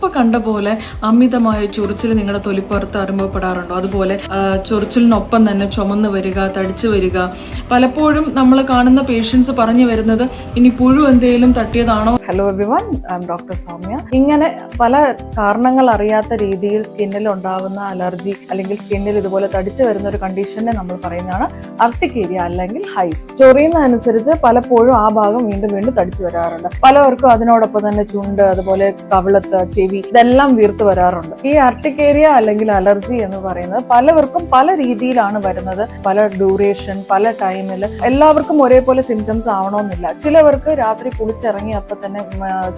ഇപ്പൊ കണ്ട പോലെ അമിതമായ ചൊറിച്ചിൽ നിങ്ങളുടെ തൊലിപ്പുറത്ത് അനുഭവപ്പെടാറുണ്ടോ? അതുപോലെ ചൊറിച്ചിലിനൊപ്പം തന്നെ ചുമന്ന് വരിക, തടിച്ചു വരിക. പലപ്പോഴും നമ്മൾ കാണുന്ന പേഷ്യൻസ് പറഞ്ഞു വരുന്നത് ഇനി പുഴു എന്തെങ്കിലും തട്ടിയതാണോ. Hello everyone, I am doctor Soumya. ഇങ്ങനെ പല കാരണങ്ങൾ അറിയാത്ത രീതിയിൽ സ്കിന്നിൽ ഉണ്ടാകുന്ന അലർജി അല്ലെങ്കിൽ സ്കിന്നിൽ ഇതുപോലെ തടിച്ചു വരുന്ന ഒരു കണ്ടീഷനെ നമ്മൾ പറയുന്നതാണ് അർട്ടിക്കേരിയ അല്ലെങ്കിൽ ഹൈവ്സ്. ചൊറിയുന്നതനുസരിച്ച് പലപ്പോഴും ആ ഭാഗം വീണ്ടും വീണ്ടും തടിച്ചു വരാറുണ്ട്. പലവർക്കും അതിനോടൊപ്പം തന്നെ ചുണ്ട്, അതുപോലെ കവിളത്ത്, ചെവി, ഇതെല്ലാം വീർത്ത് വരാറുണ്ട്. ഈ അർട്ടിക്കേരിയ അല്ലെങ്കിൽ അലർജി എന്ന് പറയുന്നത് പലവർക്കും പല രീതിയിലാണ് വരുന്നത്. പല ഡ്യൂറേഷൻ, പല ടൈമിൽ എല്ലാവർക്കും ഒരേപോലെ സിംറ്റംസ് ആവണമെന്നില്ല. ചിലവർക്ക് രാത്രി കുളിച്ചിറങ്ങി അപ്പൊ തന്നെ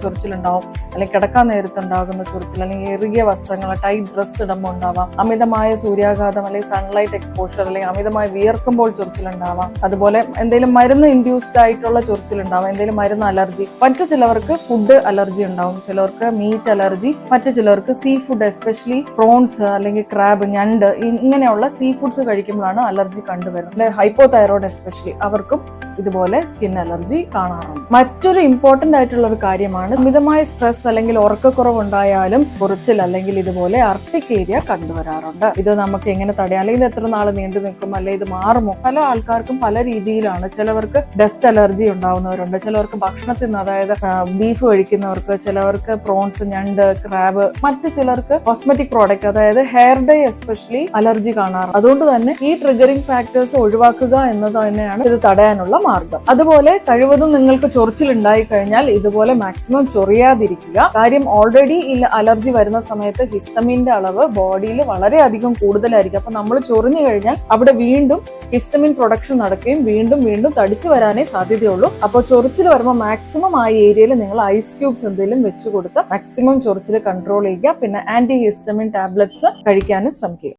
ചൊറിച്ചിലുണ്ടാവും, അല്ലെങ്കിൽ കിടക്കാൻ നേരത്ത് ഉണ്ടാകുന്ന ചൊറിച്ചിൽ, അല്ലെങ്കിൽ ഇറുകിയ വസ്ത്രങ്ങൾ, ടൈറ്റ് ഡ്രസ് ഇടുമ്പോൾ ഉണ്ടാവാം, അമിതമായ സൂര്യാഘാതം അല്ലെങ്കിൽ സൺലൈറ്റ് എക്സ്പോഷർ, അല്ലെങ്കിൽ അമിതമായി വിയർക്കുമ്പോൾ ചൊറിച്ചിലുണ്ടാവാം, അതുപോലെ എന്തെങ്കിലും മരുന്ന് ഇൻഡ്യൂസ്ഡ് ആയിട്ടുള്ള ചൊറിച്ചിലുണ്ടാവാം, എന്തെങ്കിലും മരുന്ന് അലർജി. മറ്റു ചിലവർക്ക് ഫുഡ് അലർജി ഉണ്ടാവും, ചിലവർക്ക് മീറ്റ് അലർജി, മറ്റു ചിലവർക്ക് സീ ഫുഡ്, എസ്പെഷ്യലി പ്രോൺസ് അല്ലെങ്കിൽ ക്രാബ്, ഞണ്ട്, ഇങ്ങനെയുള്ള സീ ഫുഡ്സ് കഴിക്കുമ്പോഴാണ് അലർജി കണ്ടുവരുന്നത്. ഹൈപ്പോതൈറോയ്ഡ് എസ്പെഷ്യലി അവർക്കും ഇതുപോലെ സ്കിൻ അലർജി കാണാറുണ്ട്. മറ്റൊരു ഇമ്പോർട്ടന്റ് ആയിട്ടുള്ള ഒരു കാര്യമാണ് അമിതമായ സ്ട്രെസ് അല്ലെങ്കിൽ ഉറക്കക്കുറവ് ഉണ്ടായാലും ചൊറിച്ചിൽ അല്ലെങ്കിൽ ഇതുപോലെ അർട്ടിക്കേരിയ കണ്ടുവരാറുണ്ട്. ഇത് നമുക്ക് എങ്ങനെ തടയാം, അല്ലെങ്കിൽ ഇത് എത്ര നാൾ നീണ്ടു നിൽക്കും, അല്ലെങ്കിൽ ഇത് മാറുമോ? പല ആൾക്കാർക്കും പല രീതിയിലാണ്. ചിലവർക്ക് ഡസ്റ്റ് അലർജി ഉണ്ടാവുന്നവരുണ്ട്, ചിലവർക്ക് ഭക്ഷണത്തിൽ നിന്ന്, അതായത് ബീഫ് കഴിക്കുന്നവർക്ക്, ചിലവർക്ക് പ്രോൺസ്, ഞണ്ട്, ക്രാബ്, മറ്റു ചിലർക്ക് കോസ്മെറ്റിക് പ്രോഡക്റ്റ്, അതായത് ഹെയർ ഡൈ എസ്പെഷ്യലി അലർജി കാണാറ്. അതുകൊണ്ട് തന്നെ ഈ ട്രിഗറിംഗ് ഫാക്ടേഴ്സ് ഒഴിവാക്കുക എന്നത് തന്നെയാണ് ഇത് തടയാനുള്ള മാർഗം. അതുപോലെ കഴിവതും നിങ്ങൾക്ക് ചൊറിച്ചിൽ ഉണ്ടായി കഴിഞ്ഞാൽ ഇതുപോലെ മാക്സിമം ചൊറിയാതിരിക്കുക. കാര്യം ഓൾറെഡി അലർജി വരുന്ന സമയത്ത് ഹിസ്റ്റമിന്റെ അളവ് ബോഡിയിൽ വളരെയധികം കൂടുതലായിരിക്കും. അപ്പൊ നമ്മൾ ചൊറിഞ്ഞു കഴിഞ്ഞാൽ അവിടെ വീണ്ടും ഹിസ്റ്റമിൻ പ്രൊഡക്ഷൻ നടക്കുകയും വീണ്ടും വീണ്ടും തടിച്ചു വരാനേ സാധ്യതയുള്ളൂ. അപ്പോൾ ചൊറിച്ചിൽ വരുമ്പോൾ മാക്സിമം ആ ഏരിയയിൽ നിങ്ങൾ ഐസ് ക്യൂബ്സ് എന്തെങ്കിലും വെച്ച് കൊടുത്ത് മാക്സിമം ചൊറിച്ചിൽ കൺട്രോൾ ചെയ്യുക. പിന്നെ ആന്റി ഹിസ്റ്റമിൻ ടാബ്ലറ്റ്സ് കഴിക്കാനും ശ്രമിക്കുക.